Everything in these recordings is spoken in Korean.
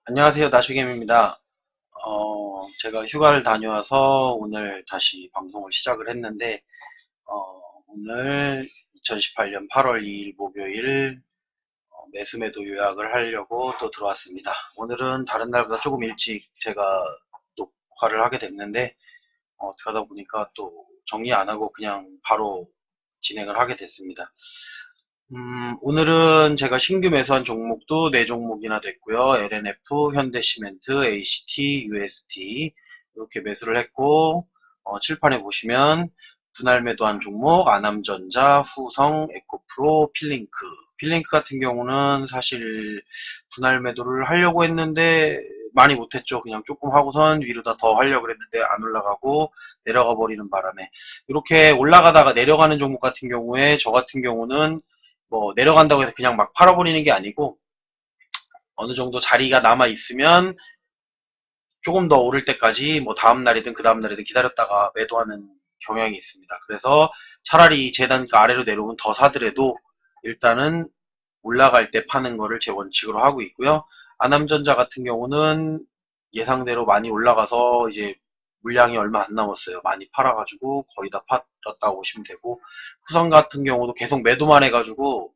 안녕하세요. 나슈겜입니다. 제가 휴가를 다녀와서 오늘 다시 방송을 시작을 했는데, 오늘 2018년 8월 2일 목요일 매수매도 요약을 하려고 또 들어왔습니다. 오늘은 다른 날보다 조금 일찍 제가 녹화를 하게 됐는데, 어떻게 하다 보니까 또 정리 안 하고 그냥 바로 진행을 하게 됐습니다. 오늘은 제가 신규 매수한 종목도 4종목이나 됐고요. LNF, 현대시멘트, ACT, UST 이렇게 매수를 했고 칠판에 보시면 분할 매도한 종목 아남전자, 후성, 에코프로, 필링크. 필링크 같은 경우는 사실 분할 매도를 하려고 했는데 많이 못했죠. 그냥 조금 하고선 위로 더 하려고 했는데 안 올라가고 내려가 버리는 바람에 이렇게 올라가다가 내려가는 종목 같은 경우에 저 같은 경우는 뭐 내려간다고 해서 그냥 막 팔아버리는 게 아니고 어느 정도 자리가 남아 있으면 조금 더 오를 때까지 뭐 다음 날이든 그 다음 날이든 기다렸다가 매도하는 경향이 있습니다. 그래서 차라리 재단가 아래로 내려오면 더 사더라도 일단은 올라갈 때 파는 거를 제 원칙으로 하고 있고요. 아남전자 같은 경우는 예상대로 많이 올라가서 이제 물량이 얼마 안 남았어요. 많이 팔아가지고 거의 다 팔았다고 보시면 되고, 후성 같은 경우도 계속 매도만 해가지고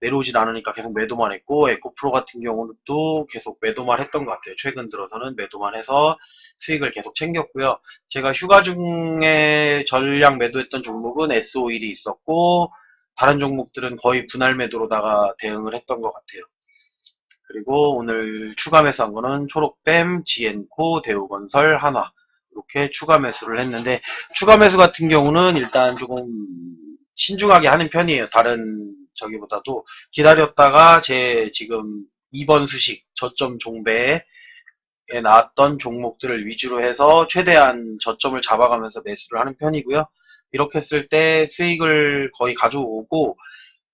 내려오진 않으니까 계속 매도만 했고, 에코프로 같은 경우는 또 계속 매도만 했던 것 같아요. 최근 들어서는 매도만 해서 수익을 계속 챙겼고요. 제가 휴가 중에 전량 매도했던 종목은 S51이 있었고, 다른 종목들은 거의 분할 매도로다가 대응을 했던 것 같아요. 그리고 오늘 추가 매수한 거는 초록뱀, 지엔코, 대우건설, 한화 이렇게 추가 매수를 했는데, 추가 매수 같은 경우는 일단 조금 신중하게 하는 편이에요. 다른 저기보다도 기다렸다가 제 지금 2번 수식 저점 종배에 나왔던 종목들을 위주로 해서 최대한 저점을 잡아가면서 매수를 하는 편이고요. 이렇게 했을 때 수익을 거의 가져오고,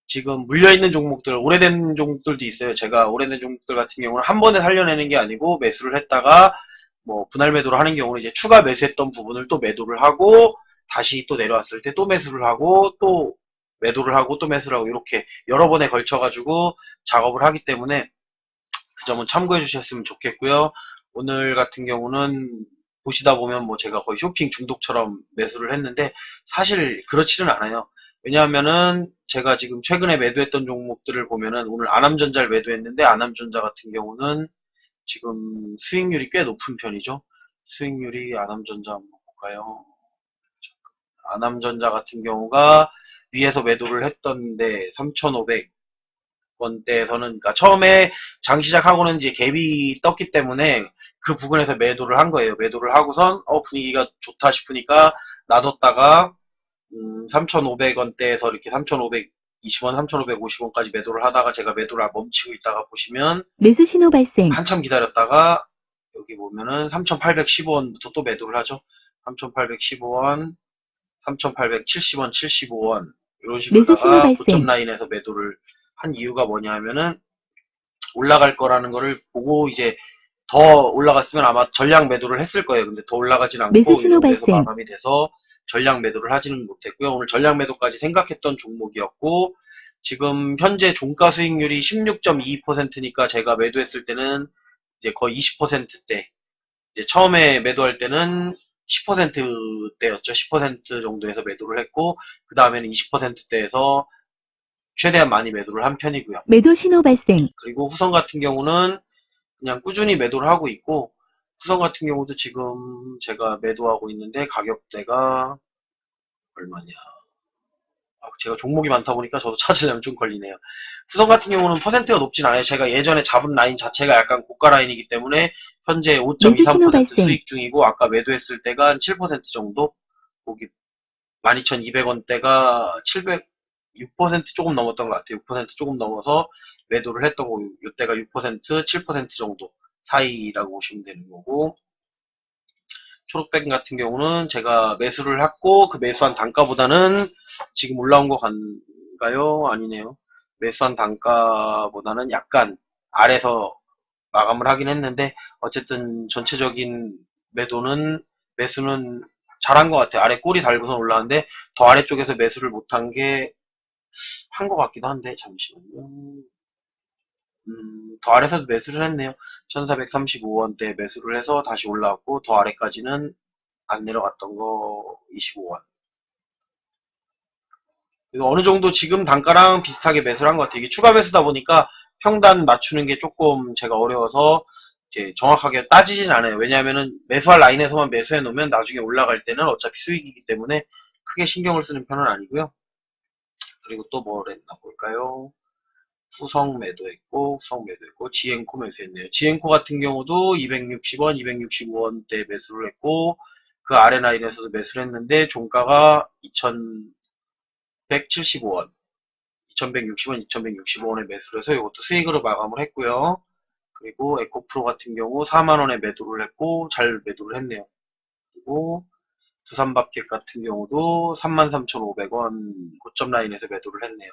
지금 물려있는 종목들, 오래된 종목들도 있어요. 제가 오래된 종목들 같은 경우는 한 번에 살려내는 게 아니고 매수를 했다가 뭐 분할 매도를 하는 경우는 이제 추가 매수했던 부분을 또 매도를 하고 다시 또 내려왔을 때 또 매수를 하고 또 매도를 하고 또 매수를 하고 이렇게 여러 번에 걸쳐 가지고 작업을 하기 때문에 그 점은 참고해 주셨으면 좋겠고요. 오늘 같은 경우는 보시다 보면 뭐 제가 거의 쇼핑 중독처럼 매수를 했는데 사실 그렇지는 않아요. 왜냐하면은 제가 지금 최근에 매도했던 종목들을 보면은 오늘 아남전자를 매도했는데 아남전자 같은 경우는 지금 수익률이 꽤 높은 편이죠. 수익률이 아남전자 한번 볼까요? 아남전자 같은 경우가 위에서 매도를 했던데 3,500 원대에서는 그러니까 처음에 장 시작하고는 이제 갭이 떴기 때문에 그 부분에서 매도를 한 거예요. 매도를 하고선 분위기가 좋다 싶으니까 놔뒀다가 3,500원대에서 이렇게 3,520원, 3,550원까지 매도를 하다가 제가 매도를 멈추고 있다가 보시면 매수 신호 발생. 한참 기다렸다가 여기 보면은 3,815원부터 또 매도를 하죠. 3,815원, 3,870원, 75원 이런 매수 신호 식으로다가 고점 발생. 라인에서 매도를 한 이유가 뭐냐면은 올라갈 거라는 거를 보고 이제 더 올라갔으면 아마 전량 매도를 했을 거예요. 근데 더 올라가진 매수 않고 이 신호 정도에서 발생. 마감이 돼서 전량 매도를 하지는 못했고요. 오늘 전량 매도까지 생각했던 종목이었고 지금 현재 종가 수익률이 16.22%니까 제가 매도했을 때는 이제 거의 20%대 이제 처음에 매도할 때는 10%대였죠. 10% 정도에서 매도를 했고 그 다음에는 20%대에서 최대한 많이 매도를 한 편이고요. 매도 신호 발생. 그리고 후성 같은 경우는 그냥 꾸준히 매도를 하고 있고 후성 같은 경우도 지금 제가 매도하고 있는데 가격대가 얼마냐 제가 종목이 많다 보니까 저도 찾으려면 좀 걸리네요. 후성 같은 경우는 퍼센트가 높진 않아요. 제가 예전에 잡은 라인 자체가 약간 고가 라인이기 때문에 현재 매수 신호 5.23% 발생. 수익 중이고 아까 매도했을 때가 한 7% 정도 거기 12,200원대가 700 6% 조금 넘었던 것 같아요. 6% 조금 넘어서 매도를 했던 거, 이때가 6%, 7% 정도 사이라고 보시면 되는 거고, 초록백 같은 경우는 제가 매수를 했고, 그 매수한 단가보다는 지금 올라온 거 같가요? 아니네요. 매수한 단가보다는 약간 아래서 마감을 하긴 했는데, 어쨌든 전체적인 매수는 잘한 것 같아요. 아래 꼬리 달고선 올라왔는데, 더 아래쪽에서 매수를 못한 게 한 것 같기도 한데 잠시만요. 더 아래서도 매수를 했네요. 1435원대 매수를 해서 다시 올라왔고, 더 아래까지는 안 내려갔던 거 25원. 그리고 어느 정도 지금 단가랑 비슷하게 매수를 한 것 같아요. 이게 추가 매수다 보니까 평단 맞추는 게 조금 제가 어려워서 이제 정확하게 따지진 않아요. 왜냐하면은 매수할 라인에서만 매수해 놓으면 나중에 올라갈 때는 어차피 수익이기 때문에 크게 신경을 쓰는 편은 아니고요. 그리고 또 뭘 했나 볼까요? 후성 매도했고, 지엔코 매수했네요. 지엔코 같은 경우도 260원, 265원대 매수를 했고, 그 아래 라인에서도 매수를 했는데, 종가가 2175원, 2160원, 2165원에 매수를 해서 이것도 수익으로 마감을 했고요. 그리고 에코프로 같은 경우 4만원에 매도를 했고, 잘 매도를 했네요. 그리고 두산밥켓 같은 경우도 33,500원 고점 라인에서 매도를 했네요.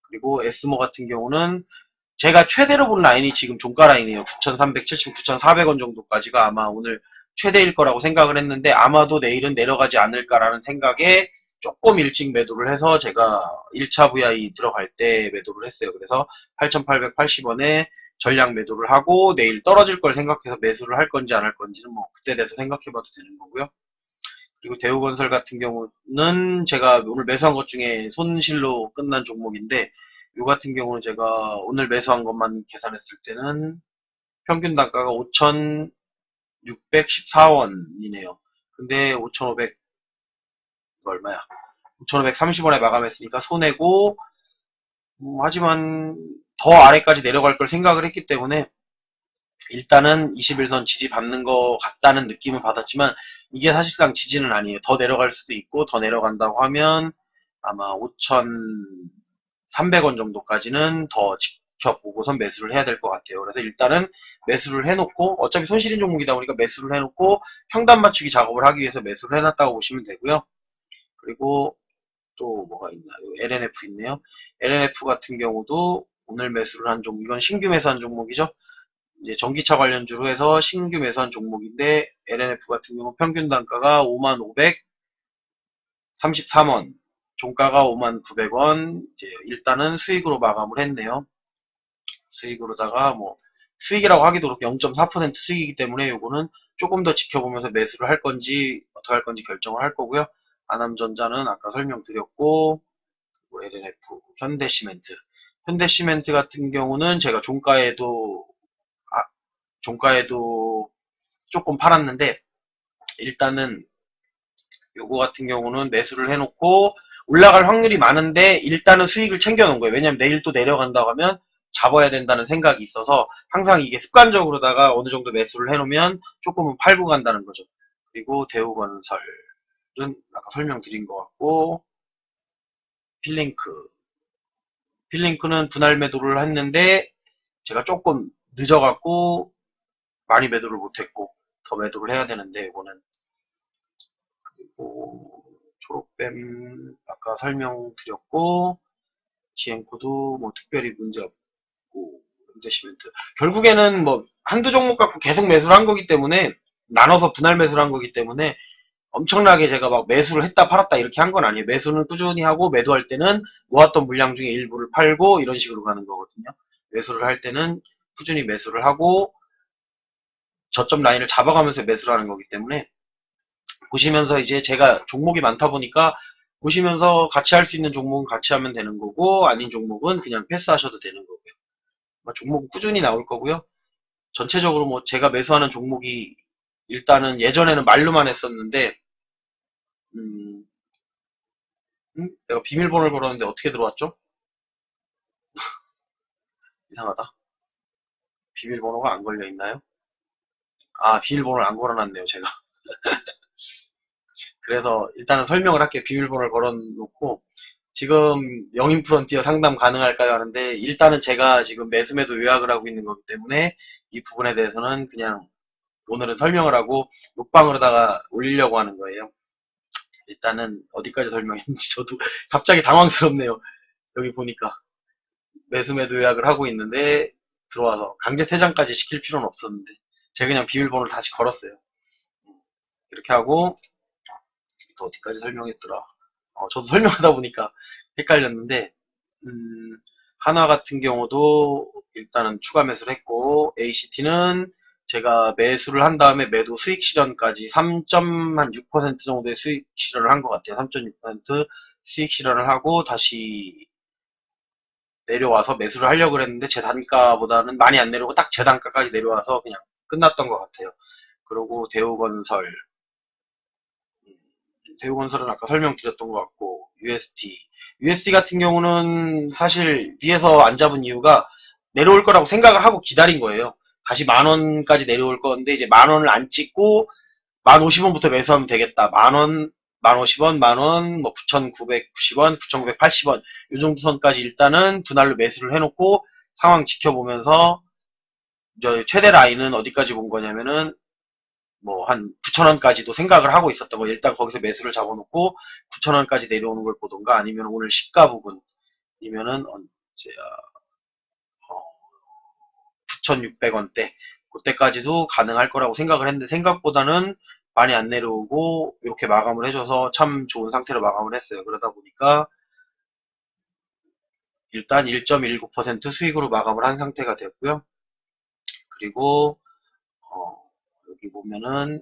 그리고 에스모 같은 경우는 제가 최대로 본 라인이 지금 종가 라인이에요. 9,370, 9,400원 정도까지가 아마 오늘 최대일 거라고 생각을 했는데 아마도 내일은 내려가지 않을까라는 생각에 조금 일찍 매도를 해서 제가 1차 VI 들어갈 때 매도를 했어요. 그래서 8,880원에 전량 매도를 하고 내일 떨어질 걸 생각해서 매수를 할 건지 안 할 건지는 뭐 그때 돼서 생각해 봐도 되는 거고요. 그리고 대우건설 같은 경우는 제가 오늘 매수한 것 중에 손실로 끝난 종목인데 요 같은 경우는 제가 오늘 매수한 것만 계산했을 때는 평균 단가가 5,614원이네요. 근데 5,500 얼마야? 5,530원에 마감했으니까 손해고 하지만 더 아래까지 내려갈 걸 생각을 했기 때문에 일단은 21선 지지 받는 것 같다는 느낌을 받았지만 이게 사실상 지지는 아니에요. 더 내려갈 수도 있고 더 내려간다고 하면 아마 5,300원 정도까지는 더 지켜보고선 매수를 해야 될 것 같아요. 그래서 일단은 매수를 해놓고 어차피 손실인 종목이다 보니까 매수를 해놓고 평단 맞추기 작업을 하기 위해서 매수를 해놨다고 보시면 되고요. 그리고 또 뭐가 있나요? LNF 있네요. LNF 같은 경우도 오늘 매수를 한 종목, 이건 신규 매수한 종목이죠. 이제 전기차 관련주로 해서 신규 매수한 종목인데 LNF 같은 경우 평균 단가가 55,533원, 종가가 55,900원. 이제 일단은 수익으로 마감을 했네요. 수익으로다가 뭐 수익이라고 하기도 그렇고 0.4% 수익이기 때문에 요거는 조금 더 지켜보면서 매수를 할 건지 어떻게 할 건지 결정을 할 거고요. 아남전자는 아까 설명드렸고 LNF, 현대시멘트. 현대시멘트 같은 경우는 제가 종가에도 조금 팔았는데 일단은 요거 같은 경우는 매수를 해놓고 올라갈 확률이 많은데 일단은 수익을 챙겨놓은 거예요. 왜냐면 내일 또 내려간다고 하면 잡아야 된다는 생각이 있어서 항상 이게 습관적으로다가 어느 정도 매수를 해놓으면 조금은 팔고 간다는 거죠. 그리고 대우건설은 아까 설명드린 것 같고 필링크. 필링크는 분할 매도를 했는데 제가 조금 늦어갖고 많이 매도를 못했고 더 매도를 해야 되는데 이거는 그리고 초록뱀 아까 설명드렸고 GM코도 뭐 특별히 문제 없고 현대시멘트 결국에는 뭐 한두 종목 갖고 계속 매수를 한 거기 때문에 나눠서 분할 매수를 한 거기 때문에 엄청나게 제가 막 매수를 했다 팔았다 이렇게 한 건 아니에요. 매수는 꾸준히 하고 매도할 때는 모았던 물량 중에 일부를 팔고 이런 식으로 가는 거거든요. 매수를 할 때는 꾸준히 매수를 하고 저점 라인을 잡아가면서 매수를 하는 거기 때문에 보시면서 이제 제가 종목이 많다 보니까 보시면서 같이 할 수 있는 종목은 같이 하면 되는 거고 아닌 종목은 그냥 패스하셔도 되는 거고요. 종목은 꾸준히 나올 거고요. 전체적으로 뭐 제가 매수하는 종목이 일단은 예전에는 말로만 했었는데 내가 비밀번호를 걸었는데 어떻게 들어왔죠? 이상하다. 비밀번호가 안 걸려 있나요? 아, 비밀번호를 안 걸어놨네요, 제가. 그래서 일단은 설명을 할게요. 비밀번호를 걸어놓고 지금 영인 프론티어 상담 가능할까요? 하는데 일단은 제가 지금 매수매도 요약을 하고 있는 거기 때문에 이 부분에 대해서는 그냥 오늘은 설명을 하고 녹방으로다가 올리려고 하는 거예요. 일단은 어디까지 설명했는지 저도 갑자기 당황스럽네요. 여기 보니까 매수매도 요약을 하고 있는데 들어와서 강제 퇴장까지 시킬 필요는 없었는데 제가 그냥 비밀번호를 다시 걸었어요. 이렇게 하고 또 어디까지 설명했더라. 저도 설명하다 보니까 헷갈렸는데 한화 같은 경우도 일단은 추가 매수를 했고, ACT는 제가 매수를 한 다음에 매도 수익 실현까지 3.6% 정도의 수익 실현을 한 것 같아요. 3.6% 수익 실현을 하고 다시 내려와서 매수를 하려고 했는데 제 단가보다는 많이 안 내려오고 딱 제 단가까지 내려와서 그냥 끝났던 것 같아요. 그리고 대우건설, 대우건설은 아까 설명드렸던 것 같고, UST 같은 경우는 사실 위에서 안 잡은 이유가 내려올 거라고 생각을 하고 기다린 거예요. 다시 10,000원까지 내려올 건데 이제 10,000원을 안 찍고 1050원부터 매수하면 되겠다. 10,000원, 1050원, 10,000원, 뭐 9,990원, 9,980원 이 정도 선까지 일단은 분할로 매수를 해놓고 상황 지켜보면서 저 최대 라인은 어디까지 본 거냐면은 뭐 한 9,000원까지도 생각을 하고 있었던 거. 일단 거기서 매수를 잡아놓고 9,000원까지 내려오는 걸 보던가 아니면 오늘 시가 부분이면은 언제 9,600원대 그때까지도 가능할 거라고 생각을 했는데 생각보다는 많이 안 내려오고 이렇게 마감을 해줘서 참 좋은 상태로 마감을 했어요. 그러다 보니까 일단 1.19% 수익으로 마감을 한 상태가 됐고요. 그리고 여기 보면은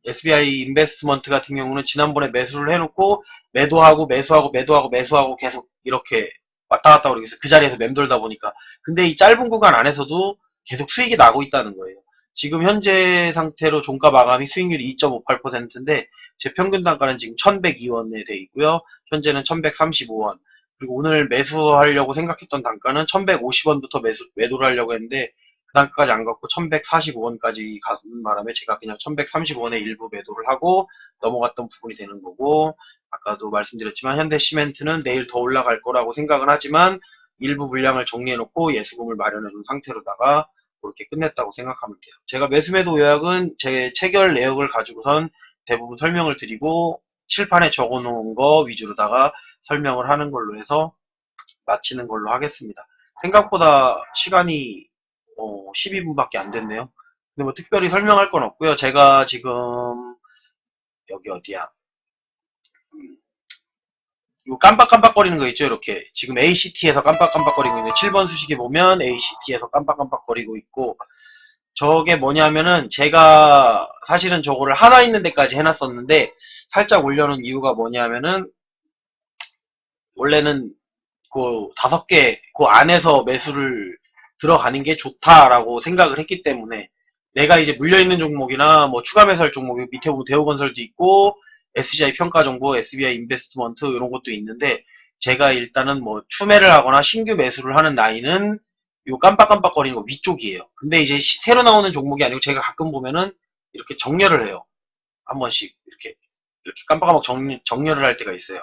SBI 인베스트먼트 같은 경우는 지난번에 매수를 해놓고 매도하고 매수하고 매도하고 매수하고 계속 이렇게 왔다 갔다 그러고 있어요. 그 자리에서 맴돌다 보니까. 근데 이 짧은 구간 안에서도 계속 수익이 나고 있다는 거예요. 지금 현재 상태로 종가 마감이 수익률이 2.58%인데 제 평균 단가는 지금 1,102원에 돼 있고요. 현재는 1,135원. 그리고 오늘 매수하려고 생각했던 단가는 1,150원부터 매도를 하려고 했는데 그 단가까지 안 갔고 1,145원까지 가는 바람에 제가 그냥 1,135원에 일부 매도를 하고 넘어갔던 부분이 되는 거고, 아까도 말씀드렸지만 현대시멘트는 내일 더 올라갈 거라고 생각은 하지만 일부 물량을 정리해놓고 예수금을 마련해둔 상태로다가 그렇게 끝냈다고 생각하면 돼요. 제가 매수매도 요약은 제 체결 내역을 가지고선 대부분 설명을 드리고 칠판에 적어놓은 거 위주로다가 설명을 하는 걸로 해서 마치는 걸로 하겠습니다. 생각보다 시간이 12분밖에 안 됐네요. 근데 뭐 특별히 설명할 건 없고요. 제가 지금 여기 어디야? 이거 깜빡깜빡거리는 거 있죠? 이렇게 지금 ACT에서 깜빡깜빡거리고 있는데 7번 수식에 보면 ACT에서 깜빡깜빡거리고 있고, 저게 뭐냐면은 제가 사실은 저거를 하나 있는 데까지 해놨었는데 살짝 올려놓은 이유가 뭐냐면은 원래는 그 5개 그 안에서 매수를 들어가는 게 좋다라고 생각을 했기 때문에 내가 이제 물려있는 종목이나 뭐 추가 매수할 종목이 밑에 보면 대우건설도 있고 SGI 평가정보, SBI 인베스트먼트 이런 것도 있는데 제가 일단은 뭐 추매를 하거나 신규 매수를 하는 라인은 요 깜빡깜빡거리는 거 위쪽이에요. 근데 이제 새로 나오는 종목이 아니고 제가 가끔 보면은 이렇게 정렬을 해요. 한 번씩 이렇게 깜빡깜빡 정렬을 할 때가 있어요.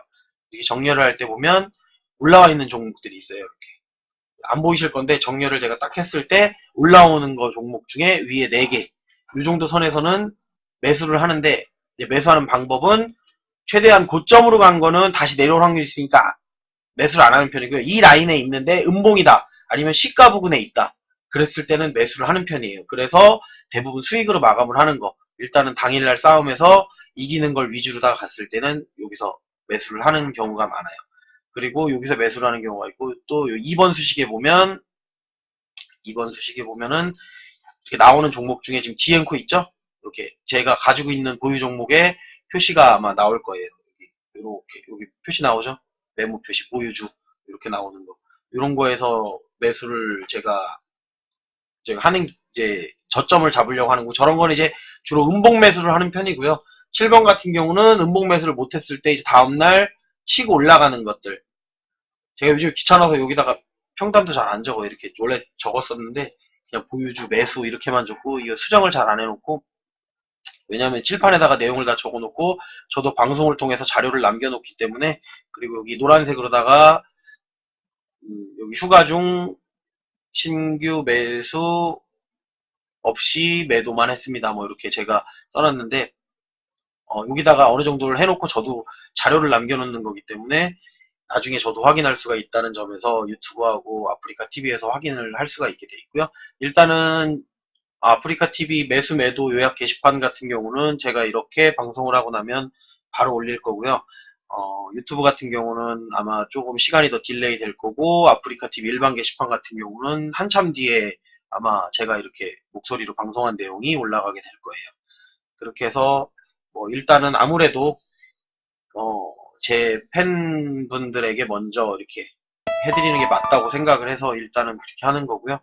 이렇게 정렬을 할 때 보면 올라와 있는 종목들이 있어요. 이렇게. 안 보이실 건데 정렬을 제가 딱 했을 때 올라오는 거 종목 중에 위에 4개 이 정도 선에서는 매수를 하는데 이제 매수하는 방법은 최대한 고점으로 간 거는 다시 내려올 확률이 있으니까 매수를 안 하는 편이고요. 이 라인에 있는데 음봉이다 아니면 시가 부근에 있다 그랬을 때는 매수를 하는 편이에요. 그래서 대부분 수익으로 마감을 하는 거, 일단은 당일날 싸움에서 이기는 걸 위주로 다 갔을 때는 여기서 매수를 하는 경우가 많아요. 그리고 여기서 매수를 하는 경우가 있고, 또 2번 수식에 보면 2번 수식에 보면은 이렇게 나오는 종목 중에 지금 지엔코 있죠? 이렇게 제가 가지고 있는 보유 종목에 표시가 아마 나올 거예요. 여기 표시 나오죠? 메모 표시 보유주 이렇게 나오는 거. 이런 거에서 매수를 제가 하는 이제 저점을 잡으려고 하는 거. 저런 건 이제 주로 음봉 매수를 하는 편이고요. 7번 같은 경우는 음봉 매수를 못했을 때 이제 다음날 치고 올라가는 것들. 제가 요즘 귀찮아서 여기다가 평단도 잘 안 적어요. 이렇게 원래 적었었는데 그냥 보유주 매수 이렇게만 적고 이거 수정을 잘 안 해놓고, 왜냐하면 칠판에다가 내용을 다 적어놓고 저도 방송을 통해서 자료를 남겨놓기 때문에. 그리고 여기 노란색으로다가 여기 휴가 중 신규 매수 없이 매도만 했습니다. 뭐 이렇게 제가 써놨는데 여기다가 어느 정도를 해놓고 저도 자료를 남겨놓는 거기 때문에 나중에 저도 확인할 수가 있다는 점에서 유튜브하고 아프리카TV에서 확인을 할 수가 있게 돼 있고요. 일단은 아프리카TV 매수 매도 요약 게시판 같은 경우는 제가 이렇게 방송을 하고 나면 바로 올릴 거고요. 유튜브 같은 경우는 아마 조금 시간이 더 딜레이 될 거고, 아프리카 TV 일반 게시판 같은 경우는 한참 뒤에 아마 제가 이렇게 목소리로 방송한 내용이 올라가게 될 거예요. 그렇게 해서, 일단은 아무래도, 제 팬분들에게 먼저 이렇게 해드리는 게 맞다고 생각을 해서 일단은 그렇게 하는 거고요.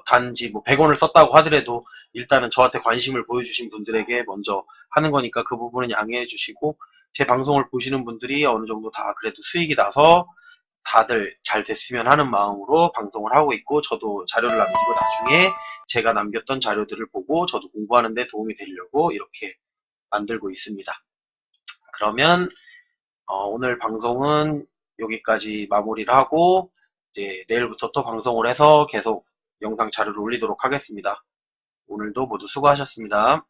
단지 100원을 썼다고 하더라도 일단은 저한테 관심을 보여주신 분들에게 먼저 하는 거니까 그 부분은 양해해 주시고, 제 방송을 보시는 분들이 어느 정도 다 그래도 수익이 나서 다들 잘 됐으면 하는 마음으로 방송을 하고 있고, 저도 자료를 남기고 나중에 제가 남겼던 자료들을 보고 저도 공부하는 데 도움이 되려고 이렇게 만들고 있습니다. 그러면 오늘 방송은 여기까지 마무리를 하고, 이제 내일부터 또 방송을 해서 계속 영상 자료를 올리도록 하겠습니다. 오늘도 모두 수고하셨습니다.